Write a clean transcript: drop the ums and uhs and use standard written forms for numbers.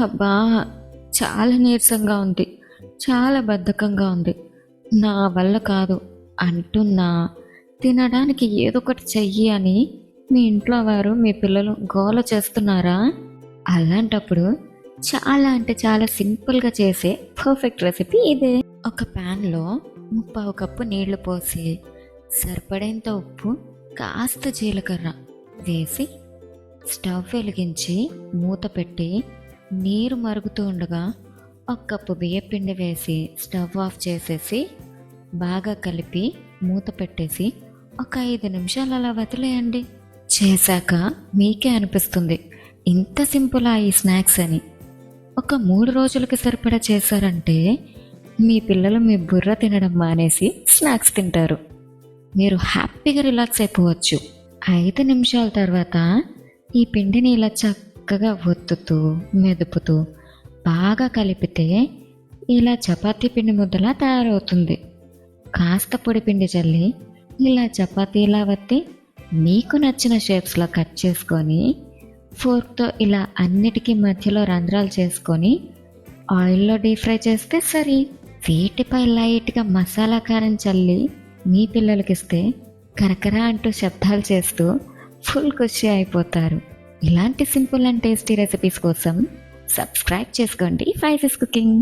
అబ్బా! చాలా నీరసంగా ఉంది. చాలా బద్ధకంగా ఉంది. నా వల్ల కాదు అంటున్నా, తినడానికి ఏదొకటి చెయ్యి అని మీ ఇంట్లో వారు, మీ పిల్లలు గోల చేస్తున్నారా? అలాంటప్పుడు చాలా అంటే చాలా సింపుల్గా చేసే పర్ఫెక్ట్ రెసిపీ ఇదే. ఒక ప్యాన్లో 3/4 కప్పు నీళ్లు పోసి, సరిపడేంత ఉప్పు, కాస్త జీలకర్ర వేసి స్టవ్ వెలిగించి మూత పెట్టి నీరు మరుగుతూ ఉండగా 1 కప్పు బియ్యపిండి వేసి స్టవ్ ఆఫ్ చేసేసి బాగా కలిపి మూత పెట్టేసి ఒక 5 నిమిషాలు అలా వదిలేయండి. చేశాక మీకే అనిపిస్తుంది ఇంత సింపులా ఈ స్నాక్స్ అని. ఒక 3 రోజులకి సరిపడా చేశారంటే మీ పిల్లలు మీ బుర్ర తినడం మానేసి స్నాక్స్ తింటారు. మీరు హ్యాపీగా రిలాక్స్ అయిపోవచ్చు. 5 నిమిషాల తర్వాత ఈ పిండిని ఇలా చక్కగా ఒత్తుతూ మెదుపుతూ బాగా కలిపితే ఇలా చపాతీ పిండి ముద్దలా తయారవుతుంది. కాస్త పొడి పిండి చల్లి ఇలా చపాతీలా వత్తి మీకు నచ్చిన షేప్స్లో కట్ చేసుకొని ఫోర్క్తో ఇలా అన్నిటికీ మధ్యలో రంధ్రాలు చేసుకొని ఆయిల్లో డీప్ ఫ్రై చేస్తే సరి. వీటిపై లైట్గా మసాలా కారం చల్లి మీ పిల్లలకిస్తే కరకరా అంటూ శబ్దాలు చేస్తూ ఫుల్ ఖుషి అయిపోతారు. ఇలాంటి సింపుల్ అండ్ టేస్టీ రెసిపీస్ కోసం సబ్స్క్రైబ్ చేసుకోండి ఫైజెస్ కుకింగ్.